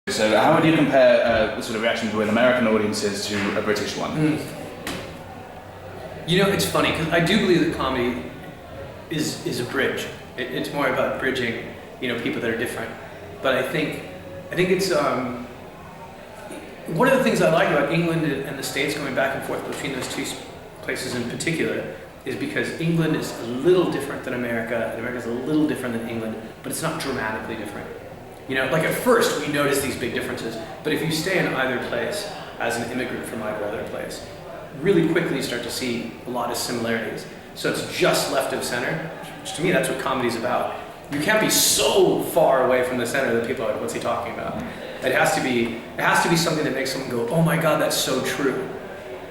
So how would you compare the sort of reaction to an American audiences to a British one? You know, it's funny, because I do believe that comedy is a bridge. It's more about bridging, you know, people that are different. But I think it's one of the things I like about England and the States going back and forth between those two places in particular is because England is a little different than America, and America is a little different than England, but it's not dramatically different. You know, like at first we notice these big differences, but if you stay in either place as an immigrant from either other place, really quickly you start to see a lot of similarities. So it's just left of center, which to me that's what comedy's about. You can't be so far away from the center that people are like, what's he talking about? It has to be something that makes someone go, oh my God, that's so true.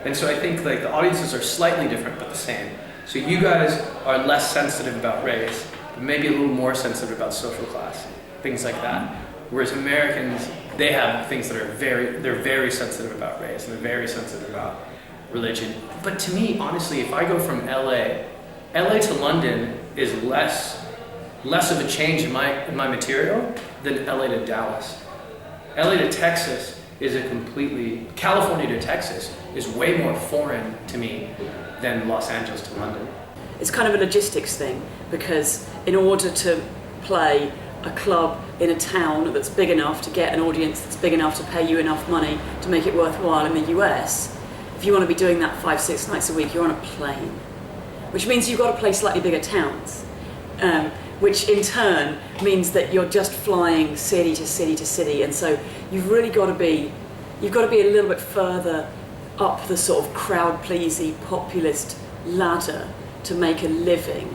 And so I think like the audiences are slightly different but the same. So you guys are less sensitive about race, but maybe a little more sensitive about social class, things like that. Whereas Americans, they have things that are they're very sensitive about race and they're very sensitive about religion. But to me, honestly, if I go from LA to London is less of a change in my material than LA to Dallas. LA to Texas is California to Texas is way more foreign to me than Los Angeles to London. It's kind of a logistics thing, because in order to play a club in a town that's big enough to get an audience that's big enough to pay you enough money to make it worthwhile in the US, if you want to be doing that 5-6 nights a week, you're on a plane, which means you've got to play slightly bigger towns, which in turn means that you're just flying city to city to city, and so you've got to be a little bit further up the sort of crowd-pleasy populist ladder to make a living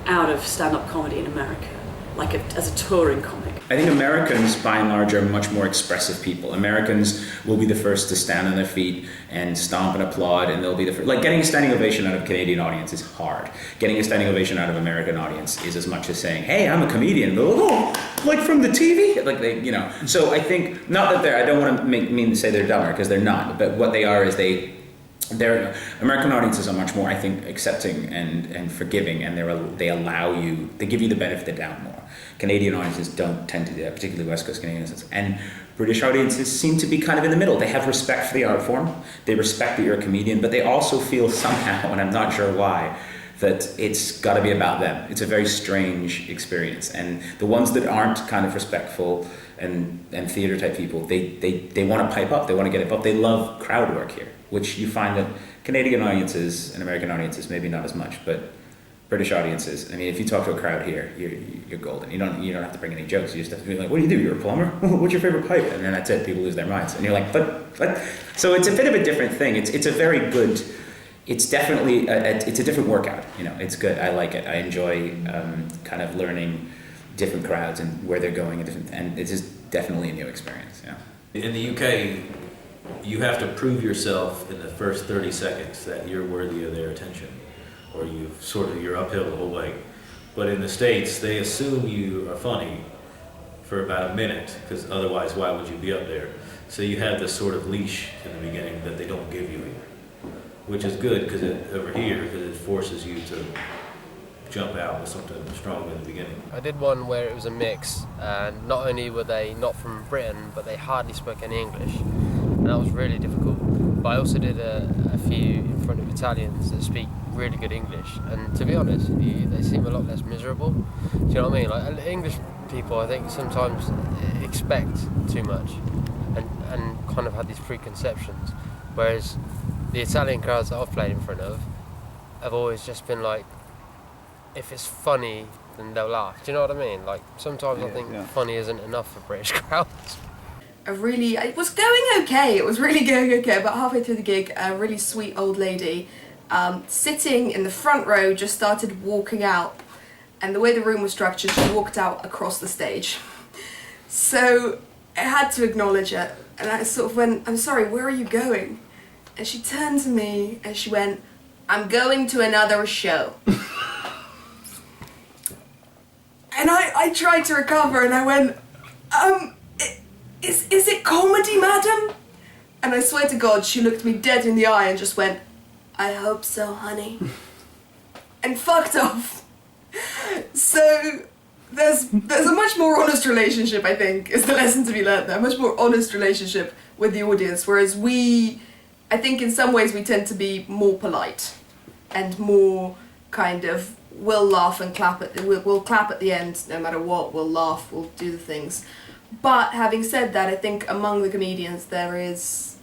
out of stand-up comedy in America, like as a touring comic. I think Americans, by and large, are much more expressive people. Americans will be the first to stand on their feet and stomp and applaud, and they'll be the first. Like, getting a standing ovation out of a Canadian audience is hard. Getting a standing ovation out of an American audience is as much as saying, hey, I'm a comedian. They're like, oh, like from the TV? Like, they, you know. So I think, not that I don't want to mean to say they're dumber, because they're not, but what they are is their American audiences are much more, I think, accepting and forgiving, and they give you the benefit of the doubt more. Canadian audiences don't tend to do that, particularly West Coast Canadians. And British audiences seem to be kind of in the middle. They have respect for the art form, they respect that you're a comedian, but they also feel somehow, and I'm not sure why, that it's got to be about them. It's a very strange experience. And the ones that aren't kind of respectful and theater type people, they want to pipe up, they want to get it up. They love crowd work here, which you find that Canadian audiences and American audiences maybe not as much, but British audiences, I mean, if you talk to a crowd here, you're golden. You don't have to bring any jokes. You just have to be like, what do you do? You're a plumber? What's your favorite pipe? And then that's it. People lose their minds. And you're like, but. So it's a bit of a different thing. It's a very good, it's definitely, it's a different workout. You know, it's good. I like it. I enjoy kind of learning different crowds and where they're going, and it is definitely a new experience. Yeah. In the UK, you have to prove yourself in the first 30 seconds that you're worthy of their attention, or you're uphill the whole way. But in the States, they assume you are funny for about a minute, because otherwise, why would you be up there? So you have this sort of leash in the beginning that they don't give you here, which is good because it forces you to jump out with something strong in the beginning. I did one where it was a mix, and not only were they not from Britain, but they hardly spoke any English, and that was really difficult. But I also did a few in front of Italians that speak really good English, and to be honest, they seem a lot less miserable. Do you know what I mean? Like, English people, I think, sometimes expect too much and kind of have these preconceptions, whereas the Italian crowds that I've played in front of have always just been like, if it's funny, then they'll laugh. Do you know what I mean? Like, sometimes I think funny isn't enough for British crowds. It was going okay. It was really going okay. About halfway through the gig, a really sweet old lady sitting in the front row just started walking out, and the way the room was structured, she walked out across the stage. So I had to acknowledge it, and I sort of went, I'm sorry, where are you going? And she turned to me and she went, I'm going to another show. And I tried to recover, and I went, is it comedy, madam? And I swear to God, she looked me dead in the eye and just went, I hope so, honey. And fucked off. So there's a much more honest relationship, I think, is the lesson to be learned there. A much more honest relationship with the audience, whereas I think in some ways we tend to be more polite and more kind of, we'll laugh and we'll clap at the end no matter what, we'll laugh, we'll do the things. But having said that, I think among the comedians there is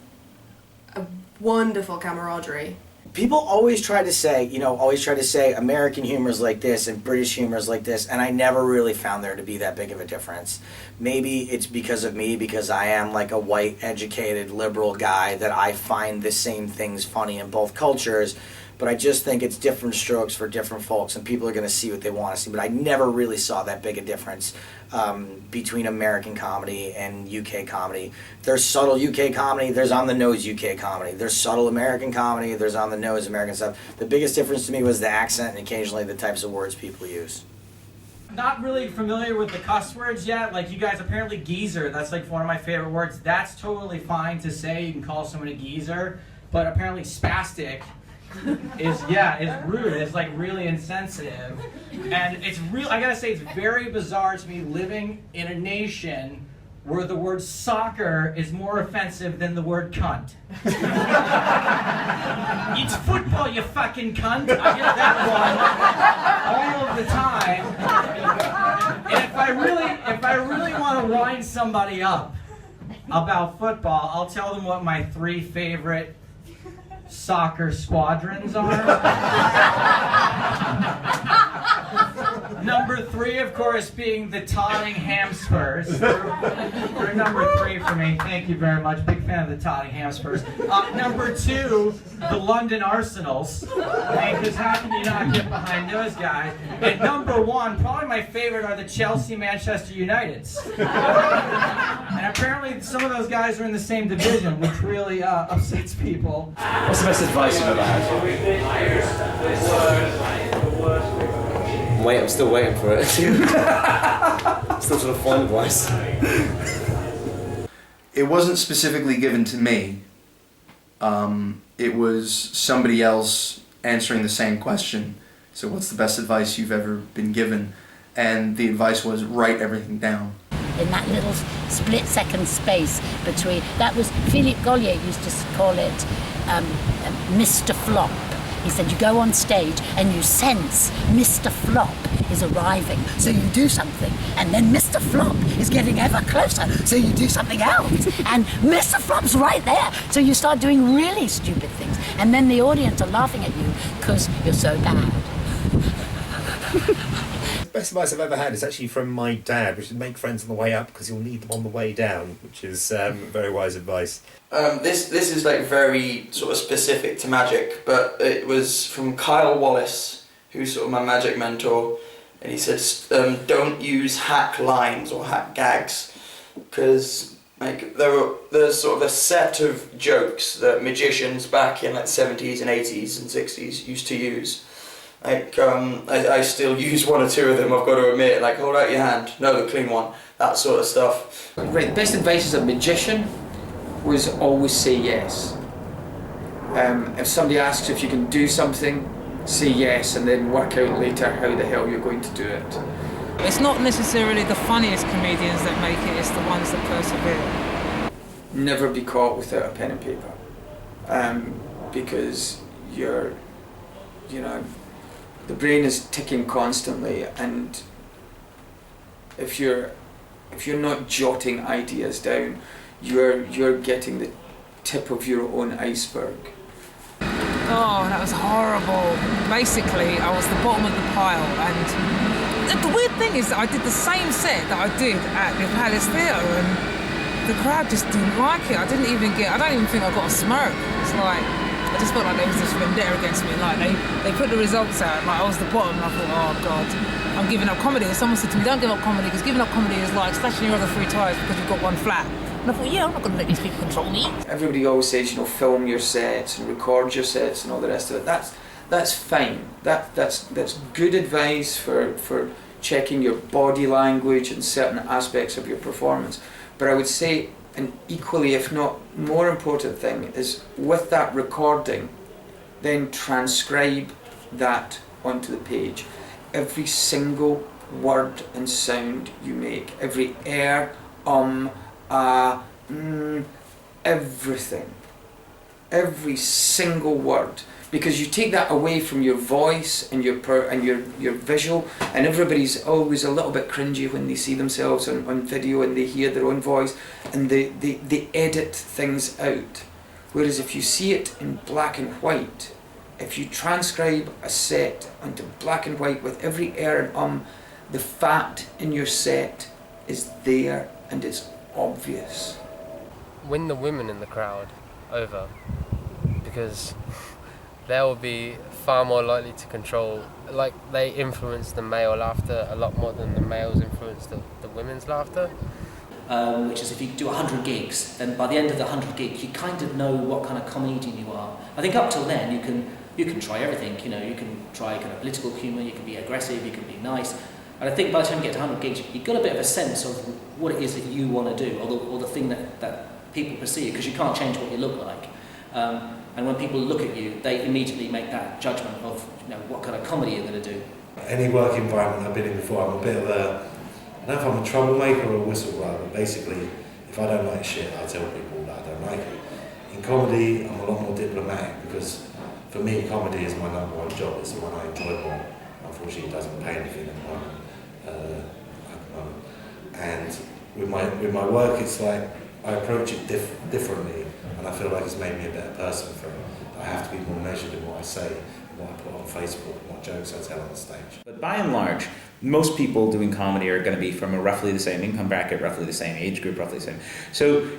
a wonderful camaraderie. People always try to say American humor is like this and British humor is like this, and I never really found there to be that big of a difference. Maybe it's because of me, because I am like a white, educated, liberal guy, that I find the same things funny in both cultures, but I just think it's different strokes for different folks, and people are going to see what they want to see. But I never really saw that big a difference between American comedy and UK comedy. There's subtle UK comedy, there's on-the-nose UK comedy. There's subtle American comedy, there's on-the-nose American stuff. The biggest difference to me was the accent and occasionally the types of words people use. Not really familiar with the cuss words yet. Like, you guys, apparently geezer, that's like one of my favorite words. That's totally fine to say. You can call someone a geezer. But apparently spastic is rude. It's like really insensitive. And it's real, I gotta say, it's very bizarre to me living in a nation where the word soccer is more offensive than the word cunt. It's football, you fucking cunt. I get that one all of the time. And if I really want to wind somebody up about football, I'll tell them what my 3 favorite soccer squadrons are. Number 3, of course, being the Tottenham Spurs. They're number 3 for me. Thank you very much. Big fan of the Tottenham Spurs. Number 2, the London Arsenals. Because how can you not get behind those guys? And number 1, probably my favorite, are the Chelsea Manchester Uniteds. And apparently some of those guys are in the same division, which really upsets people. What's the best advice you've ever had? I'm still waiting for it. Still trying to find advice. It wasn't specifically given to me. It was somebody else answering the same question. So what's the best advice you've ever been given? And the advice was, write everything down. In that little split-second space between, that was, Philippe Gaulier used to call it Mr. Flop. He said you go on stage and you sense Mr. Flop is arriving, so you do something, and then Mr. Flop is getting ever closer, so you do something else, and Mr. Flop's right there, so you start doing really stupid things, and then the audience are laughing at you because you're so bad. The best advice I've ever had is actually from my dad, which is make friends on the way up because you'll need them on the way down, which is very wise advice. This is like very sort of specific to magic, but it was from Kyle Wallace, who's sort of my magic mentor, and he said don't use hack lines or hack gags, because like there's sort of a set of jokes that magicians back in like 70s and 80s and 60s used to use. Like, I still use 1 or 2 of them, I've got to admit, like, hold out your hand, no, the clean one, that sort of stuff. Right, the best advice as a magician was always say yes. If somebody asks if you can do something, say yes, and then work out later how the hell you're going to do it. It's not necessarily the funniest comedians that make it, it's the ones that persevere. Never be caught without a pen and paper. Because the brain is ticking constantly, and if you're not jotting ideas down, you're getting the tip of your own iceberg. Oh, that was horrible. Basically, I was the bottom of the pile, and the weird thing is that I did the same set that I did at the Palace Theatre, and the crowd just didn't like it. I don't even think I got a smirk. It's like, I just felt like there was this vendetta against me. Like they put the results out, like I was the bottom, and I thought, oh God, I'm giving up comedy. And someone said to me, don't give up comedy, because giving up comedy is like slashing your other 3 tires because you've got 1 flat. And I thought, yeah, I'm not going to let these people control me. Everybody always says, film your sets and record your sets and all the rest of it. That's fine. That's good advice for checking your body language and certain aspects of your performance. But I would say an equally, if not more important thing is, with that recording, then transcribe that onto the page. Every single word and sound you make, every everything, every single word, because you take that away from your voice and your visual, and everybody's always a little bit cringy when they see themselves on video and they hear their own voice, and they edit things out. Whereas if you see it in black and white, if you transcribe a set onto black and white with every and the fat in your set is there and it's obvious. Win the women in the crowd over, because they'll be far more likely to control, like they influence the male laughter a lot more than the males influence the women's laughter. Which is if you do 100 gigs, then by the end of the 100 gigs, you kind of know what kind of comedian you are. I think up till then, you can try everything. You know, you can try kind of political humour, you can be aggressive, you can be nice. And I think by the time you get to 100 gigs, you've got a bit of a sense of what it is that you want to do, or the thing that people perceive, because you can't change what you look like. And when people look at you, they immediately make that judgment of, you know, what kind of comedy you're going to do. Any work environment I've been in before, I'm a bit of a, I don't know if I'm a troublemaker or a whistleblower, but basically, if I don't like shit, I tell people that I don't like it. In comedy, I'm a lot more diplomatic, because for me, comedy is my number one job. It's the one I enjoy more. Unfortunately, it doesn't pay anything at the moment. And with my work, it's like I approach it differently, and I feel like it's made me a better person for it. I have to be more measured in what I say, what I put on Facebook, what jokes I tell on stage. But by and large, most people doing comedy are going to be from a roughly the same income bracket, roughly the same age group, roughly the same. So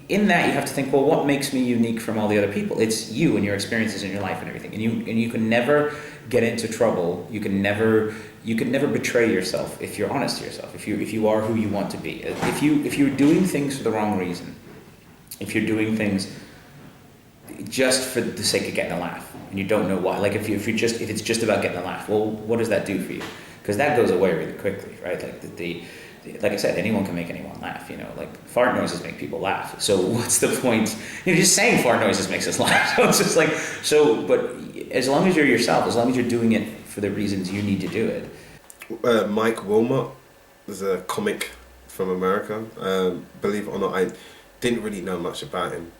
in that, you have to think, well, what makes me unique from all the other people? It's you and your experiences in your life and everything. And you can never get into trouble. You can never betray yourself if you're honest to yourself. If you are who you want to be. If you're doing things for the wrong reason, if you're doing things just for the sake of getting a laugh, and you don't know why, like if it's just about getting a laugh, well, what does that do for you? Because that goes away really quickly, right? Like I said, anyone can make anyone laugh, you know, like fart noises make people laugh. So what's the point? You know, just saying fart noises makes us laugh. So it's just like, but as long as you're yourself, as long as you're doing it for the reasons you need to do it. Mike Wilmot was a comic from America. Believe it or not, I didn't really know much about him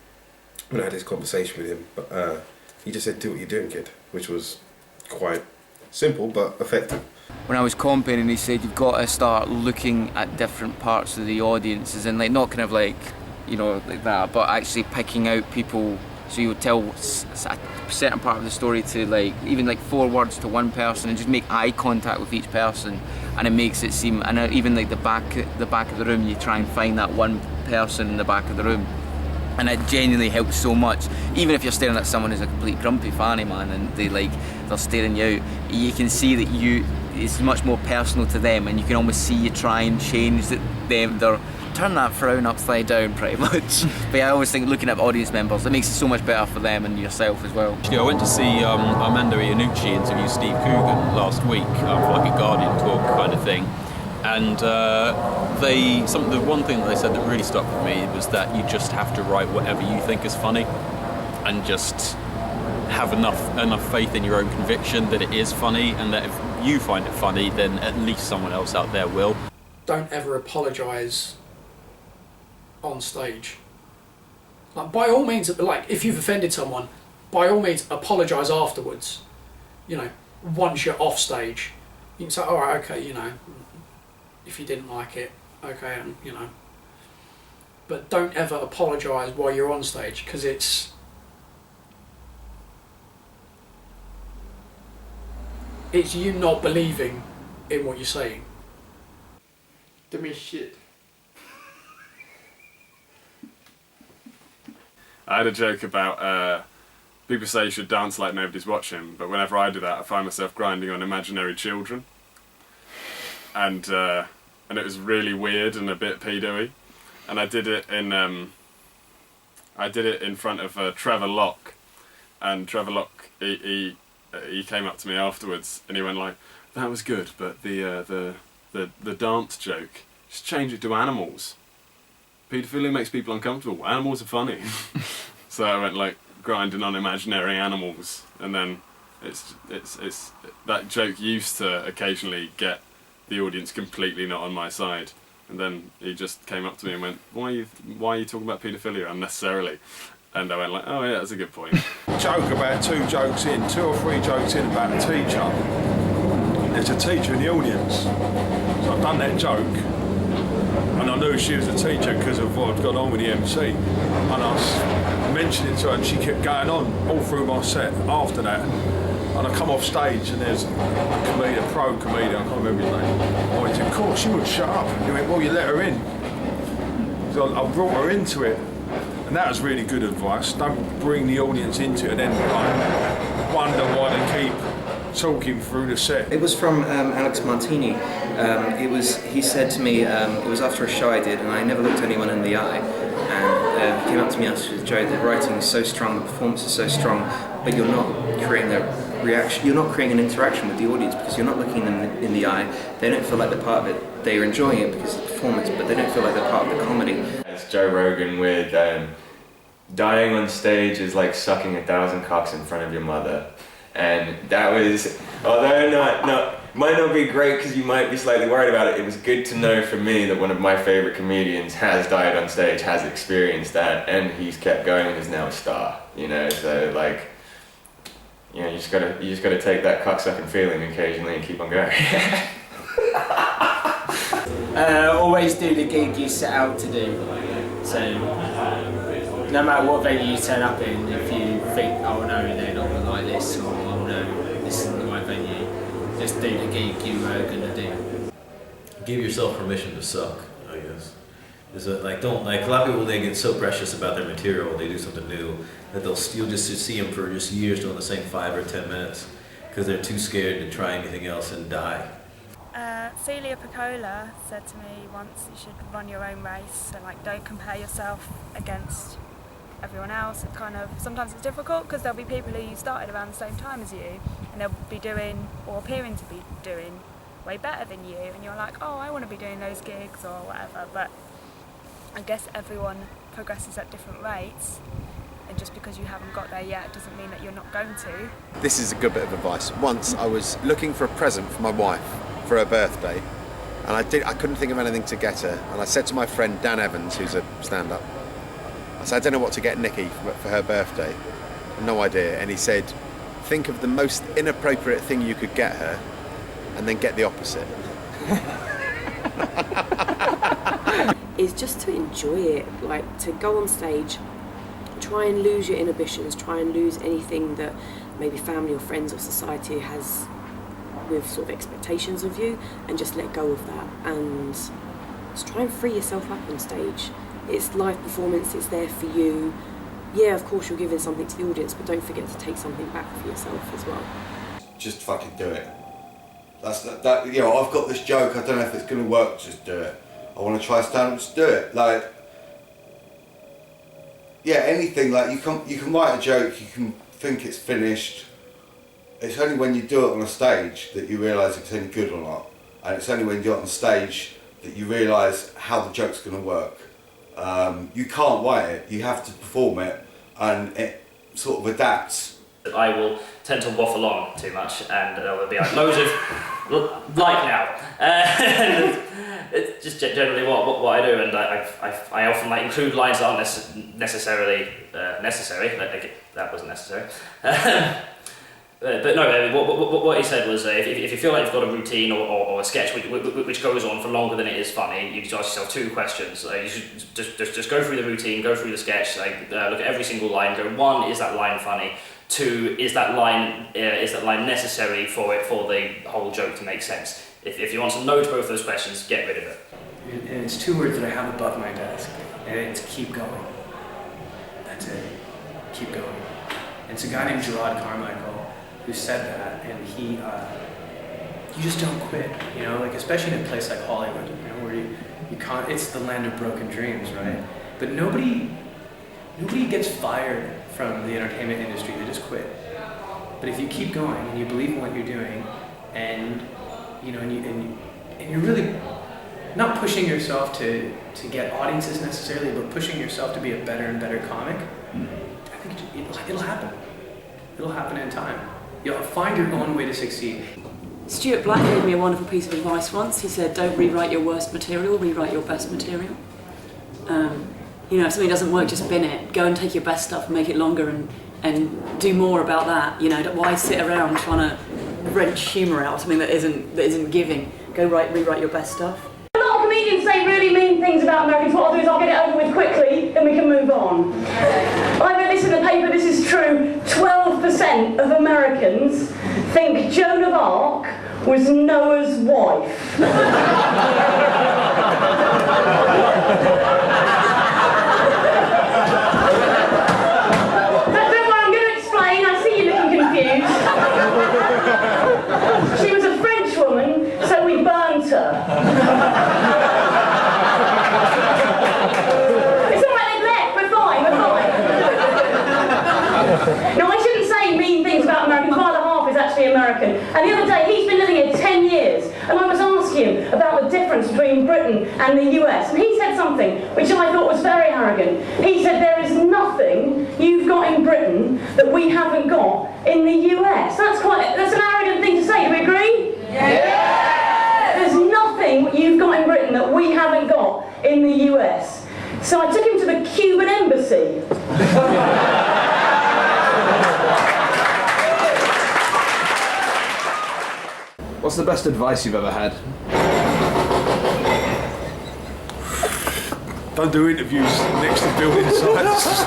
when I had this conversation with him, but he just said, do what you're doing, kid, which was quite simple but effective. When I was comparing, he said you've got to start looking at different parts of the audiences, and like not kind of like, you know, like that, but actually picking out people. So you would tell a certain part of the story to like even like 4 words to one person, and just make eye contact with each person, and it makes it seem. And even like the back of the room, you try and find that one person in the back of the room, and it genuinely helps so much. Even if you're staring at someone who's a complete grumpy fanny man, and they're staring you out, you can see that it's much more personal to them, and you can almost see you try and change them. Turn that frown upside down, pretty much. But yeah, I always think looking at audience members, it makes it so much better for them and yourself as well. I went to see Armando Iannucci interview Steve Coogan last week for like a Guardian talk kind of thing, and the one thing that they said that really stuck with me was that you just have to write whatever you think is funny, and just have enough faith in your own conviction that it is funny, and that if you find it funny, then at least someone else out there will. Don't ever apologise on stage. Like, by all means, like if you've offended someone, by all means apologise afterwards. You know, once you're off stage, you can say, all right, okay, you know, if you didn't like it, okay, you know. But don't ever apologise while you're on stage, because it's you not believing in what you're saying. Give me shit. I had a joke about people say you should dance like nobody's watching, but whenever I do that, I find myself grinding on imaginary children, and it was really weird and a bit pedo-y, and I did it in front of Trevor Locke, and Trevor Locke he came up to me afterwards and he went like, "That was good, but the dance joke, just change it to animals. Paedophilia makes people uncomfortable. Animals are funny." So I went like grinding on imaginary animals, and then it's that joke used to occasionally get the audience completely not on my side. And then he just came up to me and went, why are you talking about paedophilia unnecessarily? And I went like, oh yeah, that's a good point. Joke about 2 or 3 jokes in about a teacher. There's a teacher in the audience. So I've done that joke, and I knew she was a teacher because of what had gone on with the MC. And I was mentioning it to her, and she kept going on all through my set after that. And I come off stage, and there's a comedian, a pro comedian, I can't remember his name. I went, of course, she wouldn't shut up. He went, well, you let her in. So I brought her into it. And that was really good advice. Don't bring the audience into it and then wonder why they keep talking through the set. It was from Alex Martini. He said to me, it was after a show I did, and I never looked anyone in the eye. And he came up to me after the show, the writing is so strong, the performance is so strong, but you're not creating a reaction, you're not creating an interaction with the audience because you're not looking them in the eye. They don't feel like they're part of it. They're enjoying it because of the performance, but they don't feel like they're part of the comedy. It's Joe Rogan with dying on stage is like sucking 1,000 cocks in front of your mother. And that was, although might not be great because you might be slightly worried about it, it was good to know for me that one of my favorite comedians has died on stage, has experienced that, and he's kept going and is now a star, you know, so like, you know, you just gotta take that cocksucking feeling occasionally and keep on going. Always do the gig you set out to do. So no matter what venue you turn up in, if you think, oh no, they're not gonna like this, or oh no, this isn't the right venue, just do the gig you were gonna do. Give yourself permission to suck, I guess. Don't a lot of people, they get so precious about their material when they do something new that you'll just see them for just years doing the same 5 or 10 minutes because they're too scared to try anything else and die. Celia Piccola said to me once, you should run your own race, so like don't compare yourself against everyone else. It kind of, sometimes it's difficult because there'll be people who started around the same time as you and they'll be doing or appearing to be doing way better than you, and you're like, oh, I want to be doing those gigs or whatever, but I guess everyone progresses at different rates, and just because you haven't got there yet doesn't mean that you're not going to. This is a good bit of advice. Once I was looking for a present for my wife for her birthday, and I couldn't think of anything to get her, and I said to my friend Dan Evans, who's a stand-up, I said, I don't know what to get Nikki for her birthday. No idea. And he said, think of the most inappropriate thing you could get her, and then get the opposite. Is just to enjoy it, like to go on stage, try and lose your inhibitions, try and lose anything that maybe family or friends or society has with sort of expectations of you, and just let go of that and just try and free yourself up on stage. It's live performance, it's there for you. Yeah, of course you're giving something to the audience, but don't forget to take something back for yourself as well. Just fucking do it. That's that. You know, I've got this joke. I don't know if it's going to work. Just do it. I want to try stand-up. Just do it. Like, yeah, anything. Like you can write a joke. You can think it's finished. It's only when you do it on a stage that you realise if it's any good or not, and it's only when you do it on stage that you realise how the joke's going to work. You can't write it. You have to perform it, and it sort of adapts. I will tend to waffle on too much, and there will be like loads of like now. It's just generally what I do, and I often like include lines that aren't necessarily necessary. That wasn't necessary. But no, what he said was if you feel like you've got a routine or a sketch which goes on for longer than it is funny, you just ask yourself 2 questions. You should just go through the routine, go through the sketch, look at every single line. Go, 1, is that line funny? 2, is that line necessary for the whole joke to make sense? If you answer no to both those questions, get rid of it. And it's 2 words that I have above my desk, and it's keep going. That's it. Keep going. It's a guy named Gerard Carmichael who said that, and you just don't quit, you know, like especially in a place like Hollywood, you know, where you can't, it's the land of broken dreams, right? But nobody gets fired from the entertainment industry, they just quit. But if you keep going and you believe in what you're doing, and you know, and you're really not pushing yourself to get audiences necessarily, but pushing yourself to be a better and better comic, I think it'll happen. It'll happen in time. You'll find your own way to succeed. Stuart Black gave me a wonderful piece of advice once. He said, don't rewrite your worst material, rewrite your best material. You know, if something doesn't work, just bin it. Go and take your best stuff and make it longer and do more about that. You know, why sit around trying to wrench humour out of something that isn't giving? Go rewrite your best stuff. A lot of comedians say really mean things about Americans. What I'll do is I'll get it over with quickly, then we can move on. I read this in the paper, this is true. 12% of Americans think Joan of Arc was Noah's wife. She was a French woman, so we burnt her. It's alright, they've left, we're fine. Now, I shouldn't say mean things about Americans. My other half is actually American. And the other day, he's been living here 10 years, and I was asking him about the difference between Britain and the US, and he said something which I thought was very arrogant. He said, there is nothing you've got in Britain that we haven't got in the US. That's an arrogant thing to say, do we agree? Yeah. There's nothing you've got in Britain that we haven't got in the US. So I took him to the Cuban embassy. What's the best advice you've ever had? Don't do interviews next to building sites.